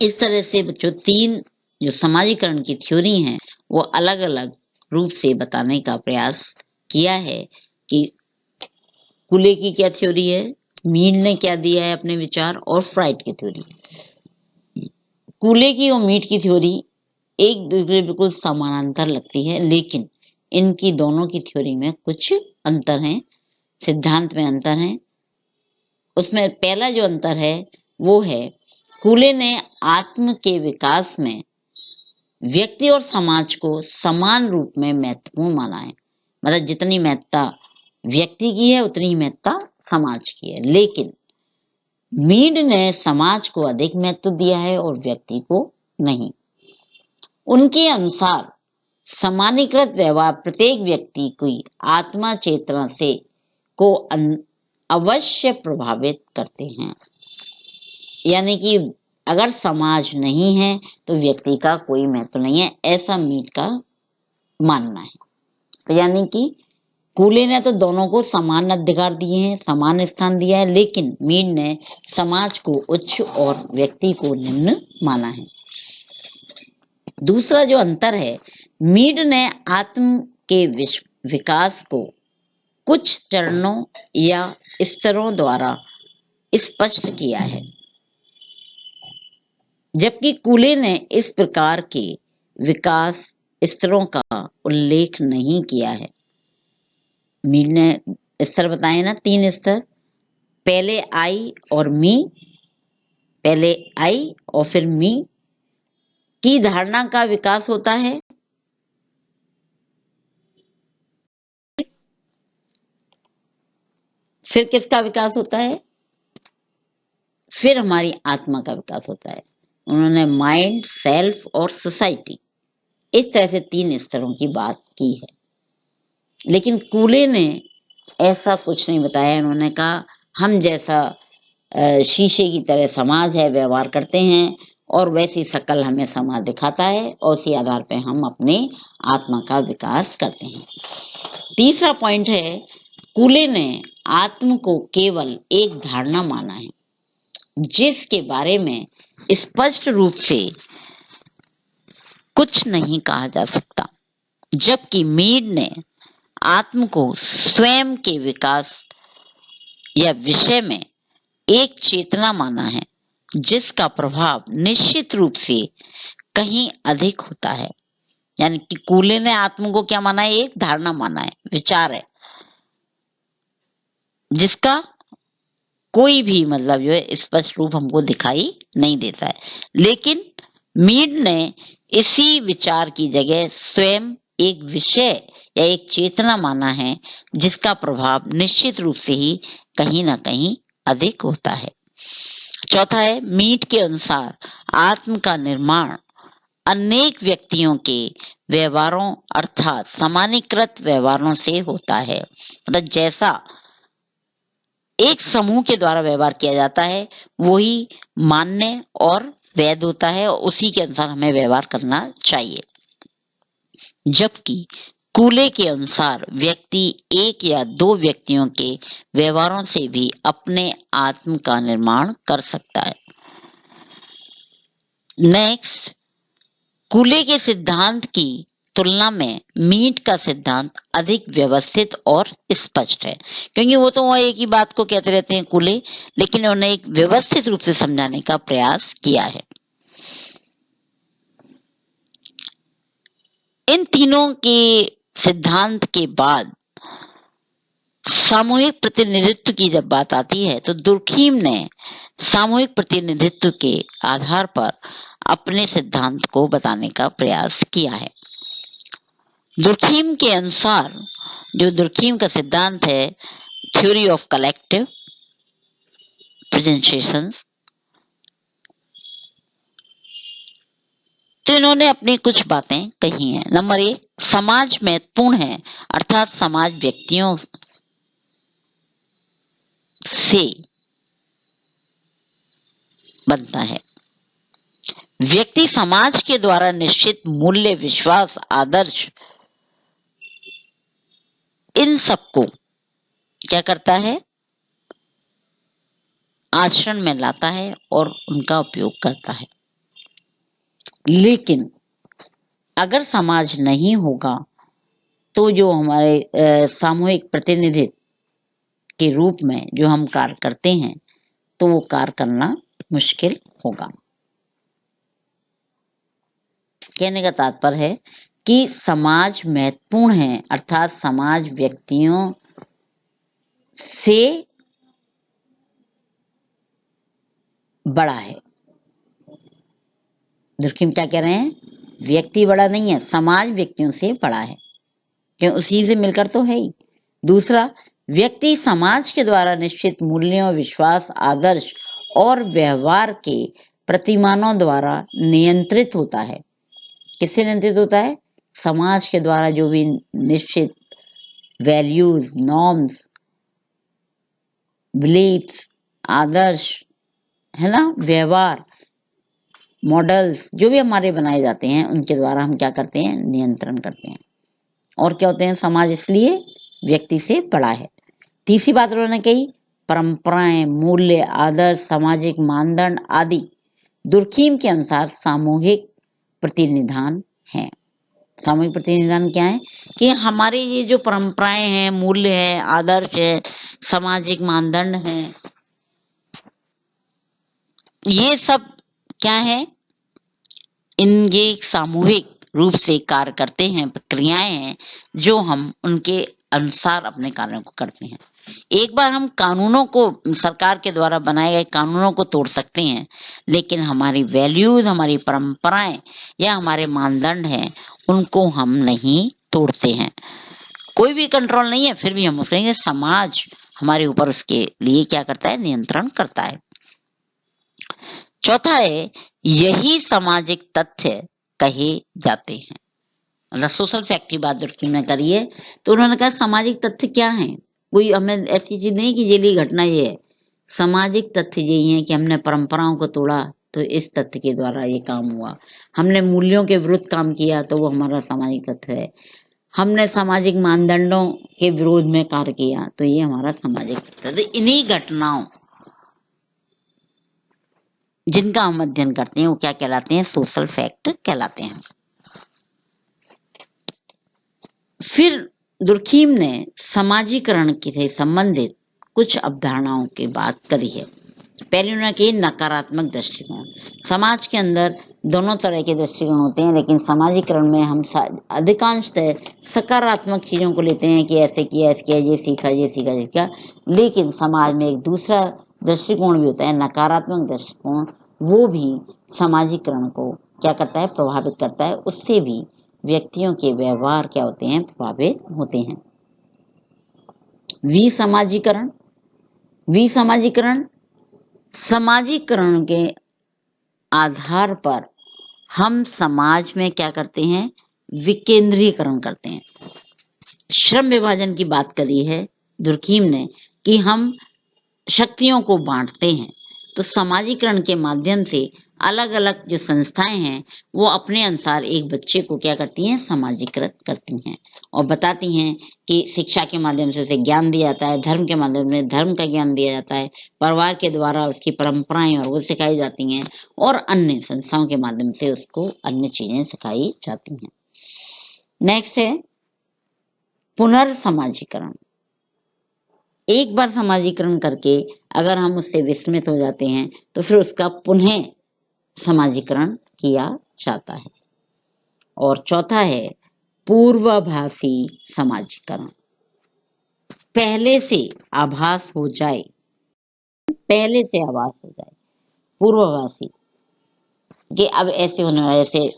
इस तरह से बच्चों तीन जो समाजीकरण की थ्योरी हैं वो अलग अलग रूप से बताने का प्रयास किया है कि कूले की क्या थ्योरी है, मीड ने क्या दिया है अपने विचार, और फ्राइड की थ्योरी। कूले की और मीड की थ्योरी एक दूसरे बिल्कुल समानांतर लगती है, लेकिन इनकी दोनों की थ्योरी में कुछ अंतर हैं, सिद्धांत में अंतर हैं। उसमें पहला जो अंतर है वो है कूले ने आत्म के विकास में व्यक्ति और समाज को समान रूप में महत्वपूर्ण माना है। मतलब जितनी महत्ता व्यक्ति की है उतनी ही महत्ता समाज की है, लेकिन मीड ने समाज को अधिक महत्व दिया है और व्यक्ति को नहीं। उनके अनुसार समानीकृत व्यवहार प्रत्येक व्यक्ति की आत्मा चेतना से को अवश्य प्रभावित करते हैं। यानी कि अगर समाज नहीं है तो व्यक्ति का कोई महत्व नहीं है, ऐसा मीड का मानना है। तो यानी कि कूले ने तो दोनों को समान अधिकार दिए हैं, समान स्थान दिया है, लेकिन मीड ने समाज को उच्च और व्यक्ति को निम्न माना है। दूसरा जो अंतर है, मीड ने आत्म के विकास को कुछ चरणों या स्तरों द्वारा स्पष्ट किया है, जबकि कूले ने इस प्रकार के विकास स्तरों का उल्लेख नहीं किया है। मीड ने स्तर बताए ना, 3 स्तर, पहले आई और मी, पहले आई और फिर मी की धारणा का विकास होता है, फिर किसका विकास होता है, फिर हमारी आत्मा का विकास होता है। उन्होंने माइंड, सेल्फ और सोसाइटी, इस तरह से 3 स्तरों की बात की है। लेकिन कूले ने ऐसा कुछ नहीं बताया। उन्होंने कहा हम जैसा शीशे की तरह समाज है, व्यवहार करते हैं और वैसी शकल हमें समाज दिखाता है और उसी आधार पर हम अपने आत्मा का विकास करते हैं। तीसरा पॉइंट है, कूले ने आत्म को केवल एक धारणा माना है जिसके बारे में स्पष्ट रूप से कुछ नहीं कहा जा सकता, जबकि मीड ने आत्म को स्वयं के विकास या विषय में एक चेतना माना है जिसका प्रभाव निश्चित रूप से कहीं अधिक होता है। यानी कि कूले ने आत्म को क्या माना है, एक धारणा माना है, विचार है, जिसका कोई भी मतलब जो है स्पष्ट रूप हमको दिखाई नहीं देता है। लेकिन मीड ने इसी विचार की जगह स्वयं एक विषय या एक चेतना माना है जिसका प्रभाव निश्चित रूप से ही कहीं ना कहीं अधिक होता है। चौथा है, मीड के अनुसार आत्म का निर्माण अनेक व्यक्तियों के व्यवहारों अर्थात समानीकृत व्यवहारों से होता है। मतलब जैसा एक समूह के द्वारा व्यवहार किया जाता है वही मान्य और वैध होता है और उसी के अनुसार हमें व्यवहार करना चाहिए। जबकि कूले के अनुसार व्यक्ति एक या दो व्यक्तियों के व्यवहारों से भी अपने आत्म का निर्माण कर सकता है। नेक्स्ट, कूले के सिद्धांत की तुलना में मीड का सिद्धांत अधिक व्यवस्थित और स्पष्ट है, क्योंकि वो तो एक ही बात को कहते रहते हैं कूले, लेकिन उन्होंने एक व्यवस्थित रूप से समझाने का प्रयास किया है। इन तीनों के सिद्धांत के बाद सामूहिक प्रतिनिधित्व की जब बात आती है तो दुर्खीम ने सामूहिक प्रतिनिधित्व के आधार पर अपने सिद्धांत को बताने का प्रयास किया है। दुर्खीम के अनुसार, जो दुर्खीम का सिद्धांत है, थ्योरी ऑफ कलेक्टिव प्रेजेंटेशंस, तो इन्होंने अपनी कुछ बातें कही हैं। नंबर 1, समाज महत्वपूर्ण है, अर्थात समाज व्यक्तियों से बनता है। व्यक्ति समाज के द्वारा निश्चित मूल्य, विश्वास, आदर्श, इन सबको क्या करता है, आचरण में लाता है और उनका उपयोग करता है। लेकिन अगर समाज नहीं होगा तो जो हमारे सामूहिक प्रतिनिधित्व के रूप में जो हम कार्य करते हैं तो वो कार्य करना मुश्किल होगा। कहने का तात्पर्य है कि समाज महत्वपूर्ण है, अर्थात समाज व्यक्तियों से बड़ा है। दुर्खिम क्या कह रहे हैं? व्यक्ति बड़ा नहीं है, समाज व्यक्तियों से बड़ा है, क्यों? उसी से मिलकर तो है ही। दूसरा, व्यक्ति समाज के द्वारा निश्चित मूल्यों, विश्वास, आदर्श और व्यवहार के प्रतिमानों द्वारा नियंत्रित होता है। किससे नियंत्रित होता है? समाज के द्वारा जो भी निश्चित वैल्यूज, नॉर्म्स, बिलीफ्स, आदर्श, है ना, व्यवहार, मॉडल्स जो भी हमारे बनाए जाते हैं उनके द्वारा हम क्या करते हैं? नियंत्रण करते हैं। और क्या होते हैं? समाज इसलिए व्यक्ति से बड़ा है। तीसरी बात उन्होंने कही, परंपराएं, मूल्य, आदर्श, सामाजिक मानदंड आदि दुर्खीम के अनुसार सामूहिक प्रतिनिधान हैं। सामूहिक प्रतिनिधान क्या है? कि हमारे ये जो परंपराएं हैं, मूल्य है, आदर्श है, सामाजिक मानदंड हैं, ये सब क्या है? ये सामूहिक रूप से कार्य करते हैं, प्रक्रियाएं हैं जो हम उनके अनुसार अपने कार्यों को करते हैं। एक बार हम कानूनों को, सरकार के द्वारा बनाए गए कानूनों को तोड़ सकते हैं, लेकिन हमारी वैल्यूज, हमारी परंपराएं या हमारे मानदंड हैं उनको हम नहीं तोड़ते हैं। कोई भी कंट्रोल नहीं है, फिर भी हम कहेंगे समाज हमारे ऊपर उसके लिए क्या करता है? नियंत्रण करता है। चौथा है, यही सामाजिक तथ्य कहे जाते हैं। मतलब सोशल फैक्ट की बात दुर्खिम ने करी है, तो उन्होंने कहा सामाजिक तथ्य क्या है? कोई हमें ऐसी चीज नहीं कि ये घटना ये है। सामाजिक तथ्य यही है कि हमने परंपराओं को तोड़ा तो इस तथ्य के द्वारा ये काम हुआ। हमने मूल्यों के विरुद्ध काम किया तो वो हमारा सामाजिक तथ्य है। हमने सामाजिक मानदंडों के विरोध में कार्य किया तो ये हमारा सामाजिक तथ्य है। तो इन्हीं घटनाओं जिनका हम अध्ययन करते हैं वो क्या कहलाते हैं? सोशल फैक्ट कहलाते हैं। फिर दुर्खीम ने समाजीकरण से संबंधित कुछ अवधारणाओं की बात करी है। पहले उन्होंने कही नकारात्मक दृष्टिकोण। समाज के अंदर दोनों तरह के दृष्टिकोण होते हैं, लेकिन समाजीकरण में हम अधिकांशतः सकारात्मक चीजों को लेते हैं कि ऐसे किया, ऐसे किया, ये सीखा, ये सीखा, ये सीखा। लेकिन समाज में एक दूसरा दृष्टिकोण भी होता है, नकारात्मक दृष्टिकोण। वो भी समाजीकरण को क्या करता है? प्रभावित करता है। उससे भी व्यक्तियों के व्यवहार क्या होते हैं? प्रभावित होते हैं। विसमाजीकरण। विसमाजीकरण समाजीकरण के आधार पर हम समाज में क्या करते हैं? विकेंद्रीकरण करते हैं। श्रम विभाजन की बात करी है दुर्खीम ने कि हम शक्तियों को बांटते हैं। तो समाजीकरण के माध्यम से अलग अलग जो संस्थाएं हैं वो अपने अनुसार एक बच्चे को क्या करती हैं? समाजीकृत करती हैं और बताती हैं कि शिक्षा के माध्यम से उसे ज्ञान दिया जाता है, धर्म के माध्यम से धर्म का ज्ञान दिया जाता है, परिवार के द्वारा उसकी परंपराएं और वो सिखाई जाती हैं, और अन्य संस्थाओं के माध्यम से उसको अन्य चीजें सिखाई जाती हैं। नेक्स्ट है पुनर्समाजीकरण। एक बार समाजीकरण करके अगर हम उससे विस्मित हो जाते हैं तो फिर उसका पुनः समाजीकरण किया जाता है। और चौथा है पूर्वाभासी समाजीकरण। पहले से आभास हो जाए, पहले से आभास हो जाए, पूर्वाभासी कि अब ऐसे होने वाले, ऐसे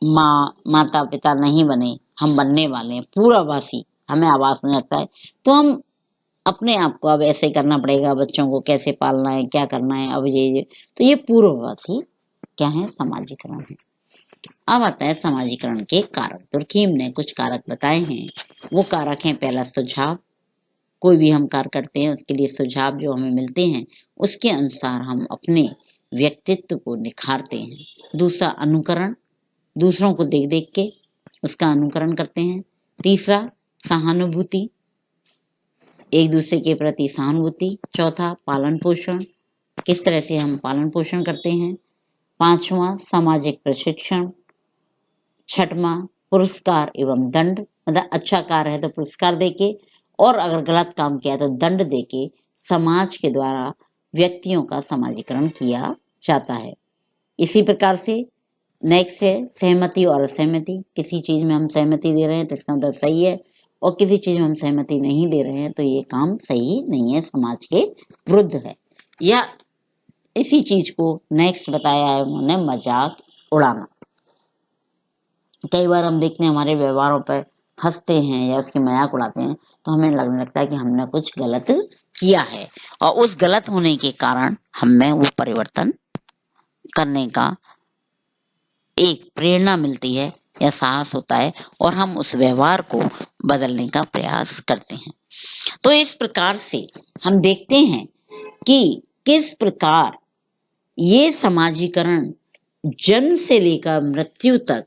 माता पिता नहीं बने, हम बनने वाले हैं, पूर्वाभासी हमें आभास में लगता है, तो हम अपने आप को अब ऐसे करना पड़ेगा, बच्चों को कैसे पालना है, क्या करना है, अब ये तो ये पूर्वाभासी क्या है? समाजीकरण है। अब आता है समाजीकरण के कारक। दुर्खीम ने कुछ कारक बताए हैं। वो कारक हैं, पहला सुझाव। कोई भी हम कार्य करते हैं उसके लिए सुझाव जो हमें मिलते हैं उसके अनुसार हम अपने व्यक्तित्व को निखारते हैं। दूसरा अनुकरण, दूसरों को देख देख के उसका अनुकरण करते हैं। तीसरा सहानुभूति, एक दूसरे के प्रति सहानुभूति। चौथा पालन पोषण, किस तरह से हम पालन पोषण करते हैं। 5वां सामाजिक प्रशिक्षण, 6वां पुरस्कार एवं दंड, मतलब अच्छा कार्य है तो पुरस्कार देके और अगर गलत काम किया तो दंड देके समाज के द्वारा व्यक्तियों का समाजीकरण किया जाता है। इसी प्रकार से नेक्स्ट है सहमति और असहमति। किसी चीज में हम सहमति दे रहे हैं तो इसका मतलब सही है, और किसी चीज में हम सहमति नहीं दे रहे हैं तो ये काम सही नहीं है, समाज के विरुद्ध है। या इसी चीज को नेक्स्ट बताया है उन्होंने मजाक उड़ाना। कई बार हम देखते हैं हमारे व्यवहारों पर हंसते हैं या उसकी मजाक उड़ाते हैं तो हमें लगने लगता है कि हमने कुछ गलत किया है, और उस गलत होने के कारण हमें वो परिवर्तन करने का एक प्रेरणा मिलती है या साहस होता है और हम उस व्यवहार को बदलने का प्रयास करते हैं। तो इस प्रकार से हम देखते हैं कि किस प्रकार ये समाजीकरण जन्म से लेकर मृत्यु तक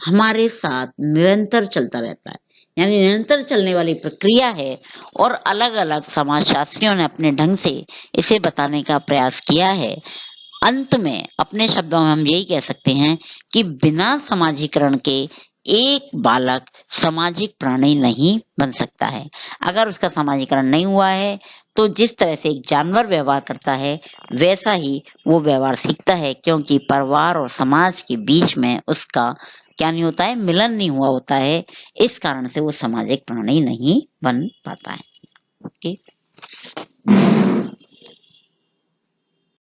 हमारे साथ निरंतर चलता रहता है, यानी निरंतर चलने वाली प्रक्रिया है। और अलग अलग समाजशास्त्रियों ने अपने ढंग से इसे बताने का प्रयास किया है। अंत में अपने शब्दों में हम यही कह सकते हैं कि बिना समाजीकरण के एक बालक सामाजिक प्राणी नहीं बन सकता है। अगर उसका समाजीकरण नहीं हुआ है तो जिस तरह से एक जानवर व्यवहार करता है वैसा ही वो व्यवहार सीखता है, क्योंकि परिवार और समाज के बीच में उसका क्या नहीं होता है, मिलन नहीं हुआ होता है। इस कारण से वो सामाजिक प्राणी नहीं बन पाता है। ओके।